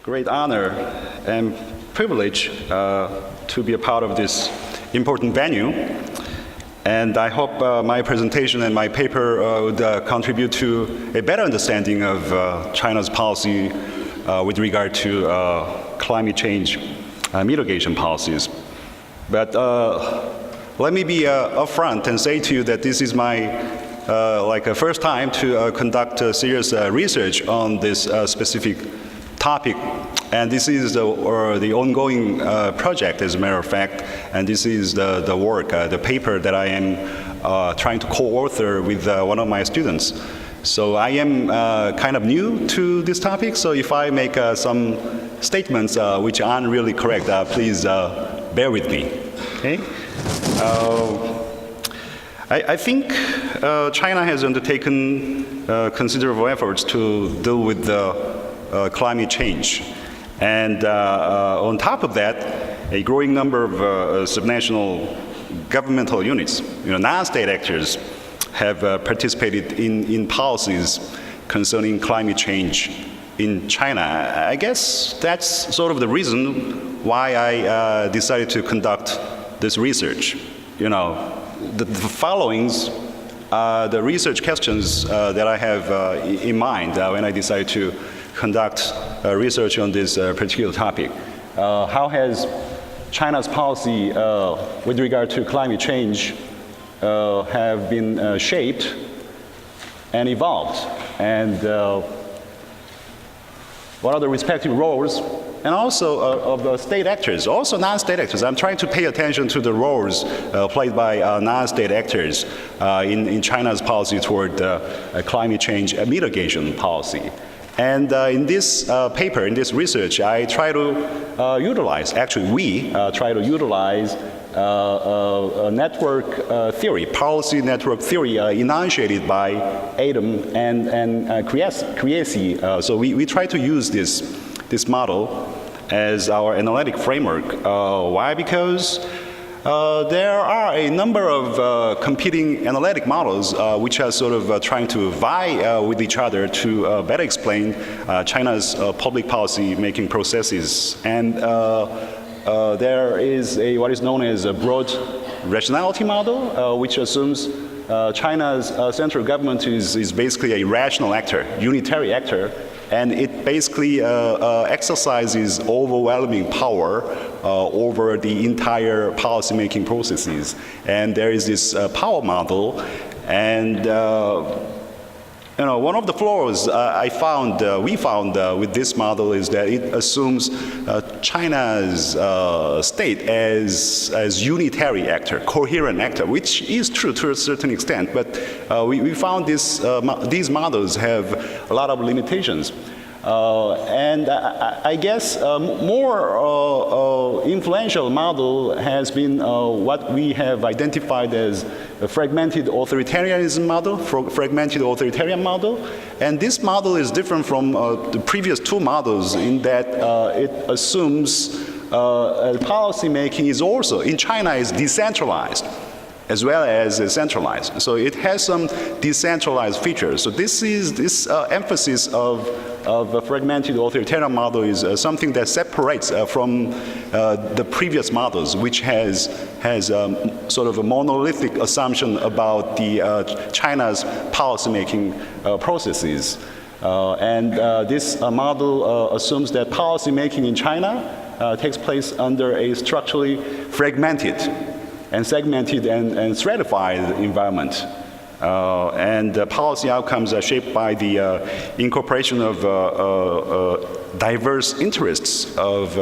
great honor and privilege to be a part of this important venue. And I hope my presentation and my paper would contribute to a better understanding of China's policy with regard to climate change mitigation policies. But let me be upfront and say to you that this is my first time to conduct serious research on this specific topic. And this is the ongoing project, as a matter of fact, and this is the work, the paper that I am trying to co-author with one of my students. So I am kind of new to this topic, so if I make some statements which aren't really correct, please bear with me, okay? I think China has undertaken considerable efforts to deal with the climate change. And on top of that, a growing number of subnational governmental units, non-state actors, have participated in policies concerning climate change in China. I guess that's sort of the reason why I decided to conduct this research. The followings are the research questions that I have in mind when I decided to conduct research on this particular topic. How has China's policy with regard to climate change have been shaped and evolved? And what are the respective roles? And also of the state actors, also non-state actors. I'm trying to pay attention to the roles played by non-state actors in China's policy toward climate change mitigation policy. And in this paper, in this research, I try to utilize, actually we try to utilize network theory, policy network theory enunciated by Adam and Kriesi. So we try to use this model as our analytic framework. Why? Because there are a number of competing analytic models which are sort of trying to vie with each other to better explain China's public policy making processes. And there is what is known as a broad rationality model, which assumes China's central government is basically a rational actor, unitary actor, and it basically exercises overwhelming power over the entire policy-making processes. And there is this power model, and one of the flaws we found with this model is that it assumes China's state as unitary actor, coherent actor, which is true to a certain extent, but we found these models have a lot of limitations. And I guess more influential model has been what we have identified as a fragmented authoritarianism model, fragmented authoritarian model. And this model is different from the previous two models in that it assumes policy making is also, in China, is decentralized as well as centralized. So it has some decentralized features. So this emphasis of a fragmented authoritarian model is something that separates from the previous models, which has sort of a monolithic assumption about the China's policy-making processes. And this model assumes that policy-making in China takes place under a structurally fragmented and segmented and stratified environment. And policy outcomes are shaped by the incorporation of diverse interests of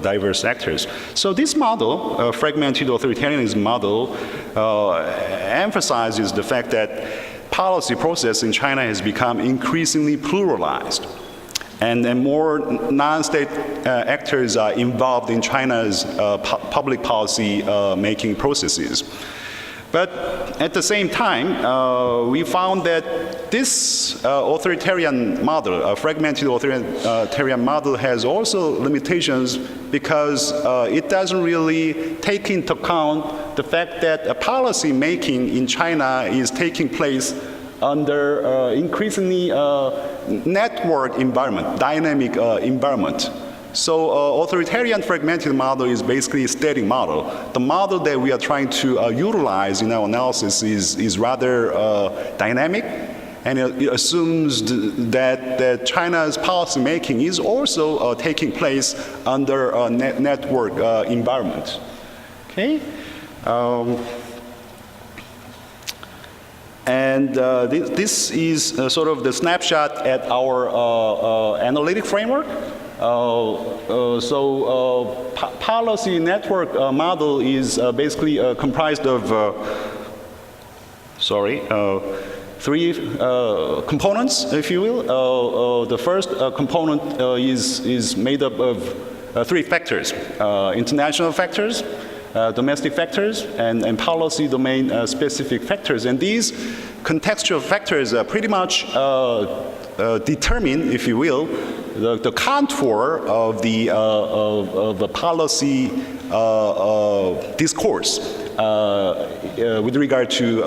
diverse actors. So this model, fragmented authoritarianism model, emphasizes the fact that policy process in China has become increasingly pluralized. And more non-state actors are involved in China's public policy making processes. But at the same time, we found that this authoritarian model, fragmented authoritarian model, has also limitations because it doesn't really take into account the fact that policy making in China is taking place under increasingly network environment, dynamic environment. So authoritarian fragmented model is basically a static model. The model that we are trying to utilize in our analysis is rather dynamic, and it assumes that China's policy making is also taking place under a network environment. Okay. This is sort of the snapshot at our analytic framework. Policy network model is basically comprised of, three components, if you will. The first component is made up of three factors: international factors, domestic factors, and policy domain specific factors. And these contextual factors pretty much determine, if you will, the contour of the policy discourse with regard to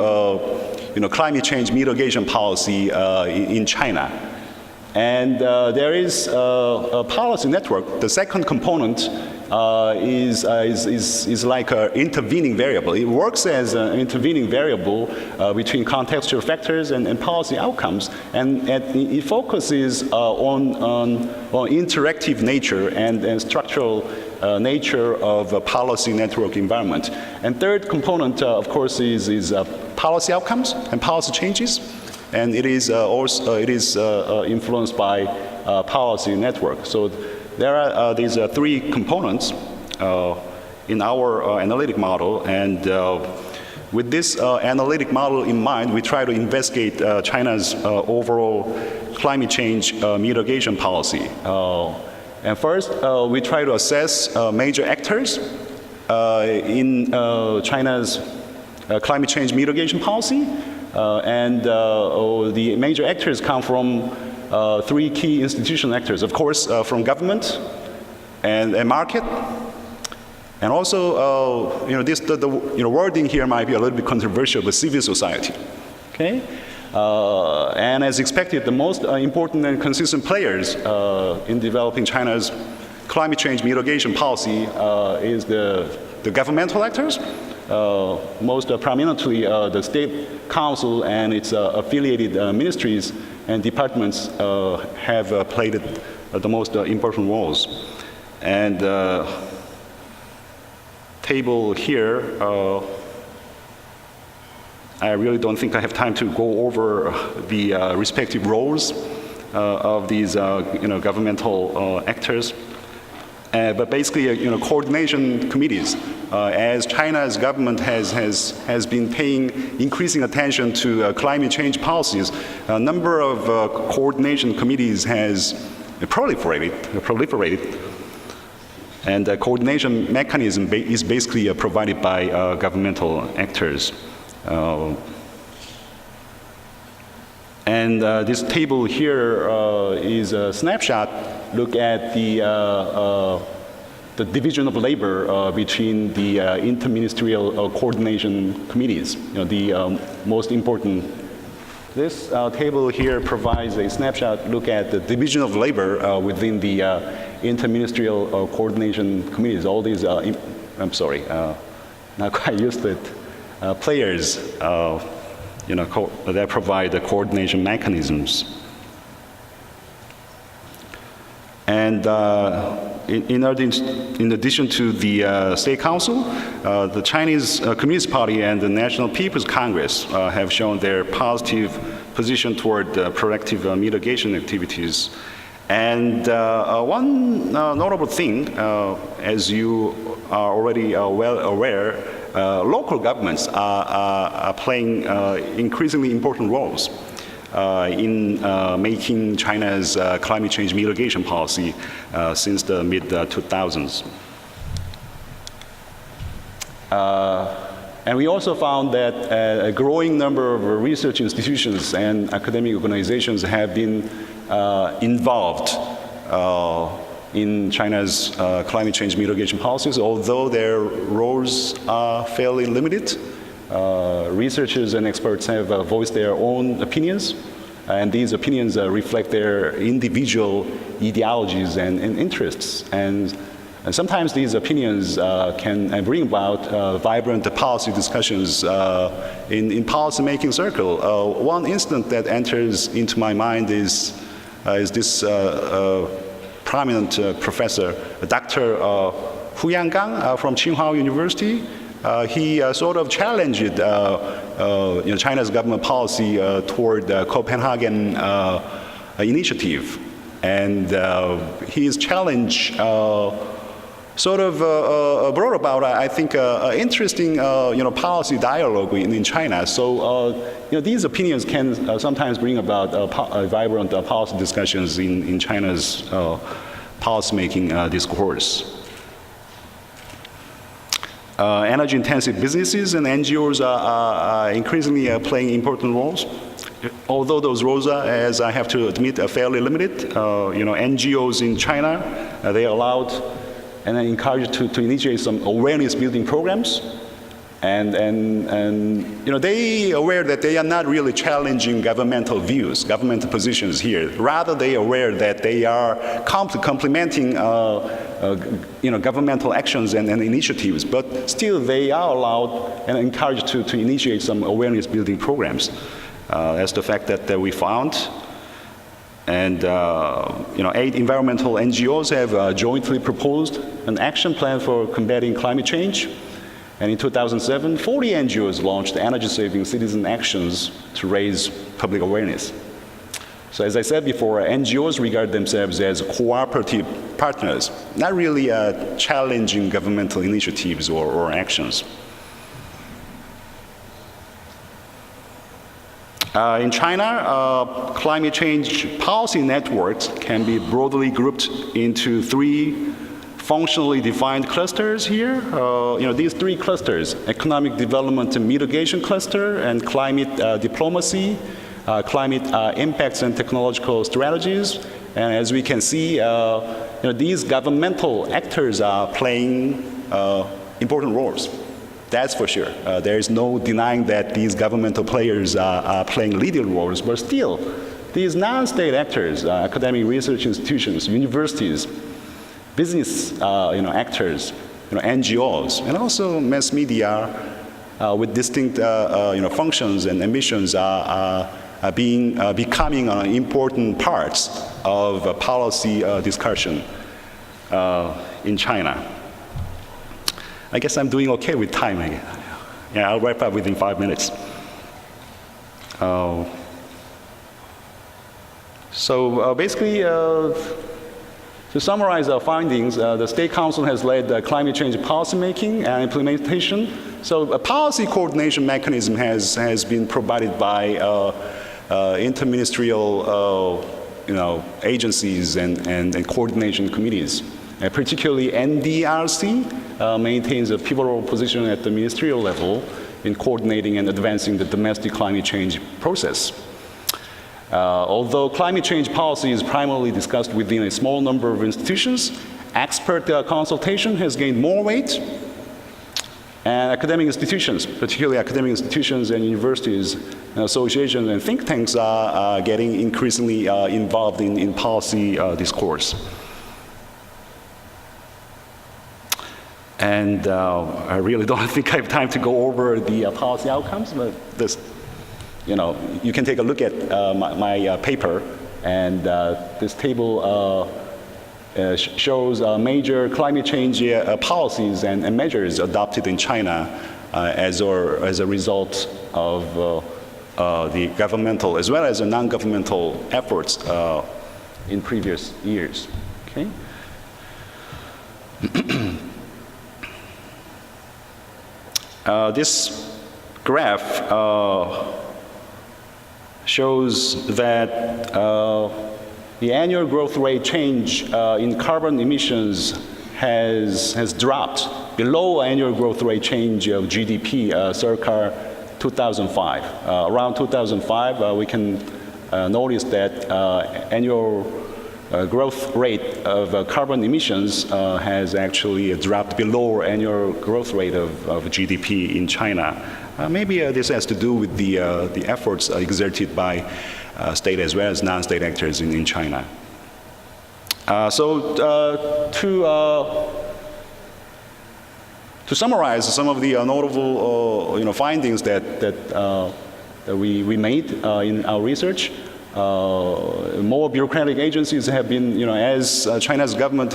climate change mitigation policy in China. And there is a policy network. The second component is like an intervening variable. It works as an intervening variable between contextual factors and policy outcomes, and it focuses on interactive nature and structural nature of a policy network environment. And third component, of course, is policy outcomes and policy changes, and it is also influenced by policy network. So there are these three components in our analytic model, and with this analytic model in mind, we try to investigate China's overall climate change mitigation policy. And first, we try to assess major actors in China's climate change mitigation policy, and the major actors come from three key institutional actors, of course, from government and market, and also, the wording here might be a little bit controversial, but civil society. Okay, and as expected, the most important and consistent players in developing China's climate change mitigation policy is the governmental actors. Most prominently, the State Council and its affiliated ministries and departments have played the most important roles. And table here, I really don't think I have time to go over the respective roles of these governmental actors. But basically, coordination committees. As China's government has been paying increasing attention to climate change policies, a number of coordination committees has proliferated. And the coordination mechanism is basically provided by governmental actors. And this table here is a snapshot. Look at the division of labor between the interministerial coordination committees. The most important. This table here provides a snapshot look at the division of labor within the interministerial coordination committees. All these, I'm sorry, not quite used to it, players, that provide the coordination mechanisms. And in addition to the State Council, the Chinese Communist Party and the National People's Congress have shown their positive position toward proactive mitigation activities. And one notable thing, as you are already well aware, local governments are playing increasingly important roles in making China's climate change mitigation policy since the mid-2000s. And we also found that a growing number of research institutions and academic organizations have been involved in China's climate change mitigation policies, although their roles are fairly limited. Researchers and experts have voiced their own opinions, and these opinions reflect their individual ideologies and interests. And sometimes these opinions can bring about vibrant policy discussions in policy-making circle. One instance that enters into my mind is this prominent professor, Dr. Hu Yangang from Tsinghua University. He sort of challenged China's government policy toward the Copenhagen initiative, and his challenge sort of brought about, I think, interesting policy dialogue in China. So these opinions can sometimes bring about vibrant policy discussions in China's policy-making discourse. Energy-intensive businesses and NGOs are increasingly playing important roles. Although those roles are, as I have to admit, are fairly limited. NGOs in China, they are allowed and then encouraged to initiate some awareness-building programs. And they are aware that they are not really challenging governmental views, governmental positions here. Rather, they are aware that they are complementing governmental actions and initiatives, but still they are allowed and encouraged to initiate some awareness-building programs. That's the fact that we found. And 8 environmental NGOs have jointly proposed an action plan for combating climate change. And in 2007, 40 NGOs launched energy-saving citizen actions to raise public awareness. So as I said before, NGOs regard themselves as cooperative partners, not really challenging governmental initiatives or actions. In China, climate change policy networks can be broadly grouped into 3 functionally defined clusters here. These 3 clusters: economic development and mitigation cluster, and climate diplomacy, climate impacts and technological strategies. And as we can see, these governmental actors are playing important roles. That's for sure. There is no denying that these governmental players are playing leading roles, but still, these non-state actors, academic research institutions, universities, business actors, NGOs, and also mass media with distinct functions and ambitions are becoming important parts of policy discussion in China. I guess I'm doing okay with time. Yeah, I'll wrap up within 5 minutes. So basically, to summarize our findings, the State Council has led climate change policymaking and implementation. So a policy coordination mechanism has been provided by interministerial agencies and coordination committees. Particularly NDRC maintains a pivotal position at the ministerial level in coordinating and advancing the domestic climate change process. Although climate change policy is primarily discussed within a small number of institutions, expert consultation has gained more weight, and academic institutions, particularly academic institutions and universities and associations and think tanks are getting increasingly involved in policy discourse. And I really don't think I have time to go over the policy outcomes, but this, you can take a look at my paper, and this table shows major climate change policies and measures adopted in China as a result of the governmental as well as the non-governmental efforts in previous years. Okay. This graph shows that the annual growth rate change in carbon emissions has dropped below annual growth rate change of GDP circa 2005. Around 2005, we can notice that annual growth rate of carbon emissions has actually dropped below annual growth rate of GDP in China. Maybe this has to do with the efforts exerted by state as well as non-state actors in China. To summarize some of the notable findings that we made in our research, more bureaucratic agencies have been, as China's government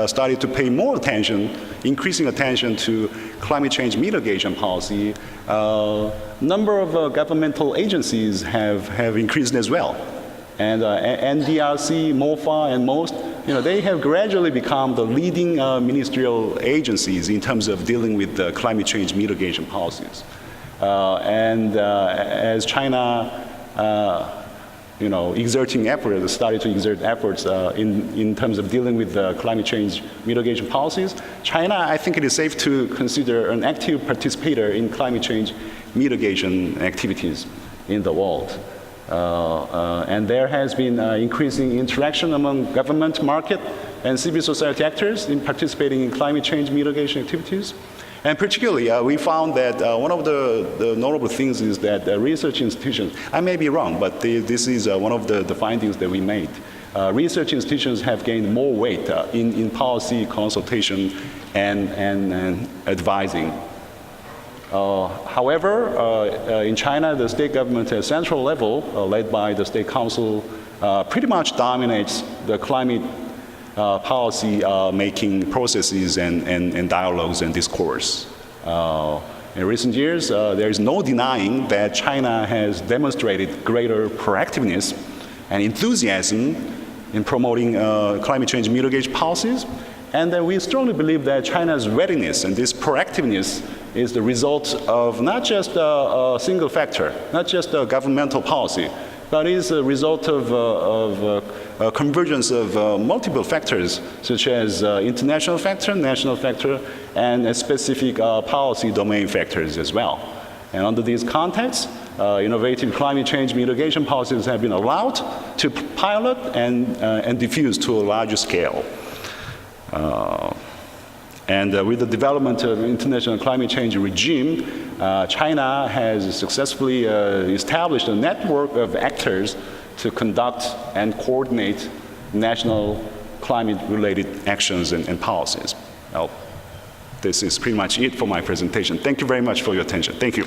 started to pay more attention, increasing attention to climate change mitigation policy, number of governmental agencies have increased as well. And NDRC, MOFA, and MOST, they have gradually become the leading ministerial agencies in terms of dealing with the climate change mitigation policies. As China, started to exert efforts in terms of dealing with the climate change mitigation policies, China, I think it is safe to consider an active participator in climate change mitigation activities in the world. And there has been increasing interaction among government, market, and civil society actors in participating in climate change mitigation activities. And particularly, we found that one of the notable things is that research institutions, I may be wrong, but this is one of the findings that we made. Research institutions have gained more weight in policy consultation and advising. However, in China, the state government at central level, led by the State Council, pretty much dominates the climate policy making processes and dialogues and discourse. In recent years, there is no denying that China has demonstrated greater proactiveness and enthusiasm in promoting climate change mitigation policies. And we strongly believe that China's readiness and this proactiveness is the result of not just a single factor, not just a governmental policy, but is a result of a convergence of multiple factors, such as international factor, national factor, and specific policy domain factors as well. And under these contexts, innovative climate change mitigation policies have been allowed to pilot and diffuse to a larger scale. With the development of international climate change regime, China has successfully established a network of actors to conduct and coordinate national climate-related actions and policies. Well, this is pretty much it for my presentation. Thank you very much for your attention. Thank you.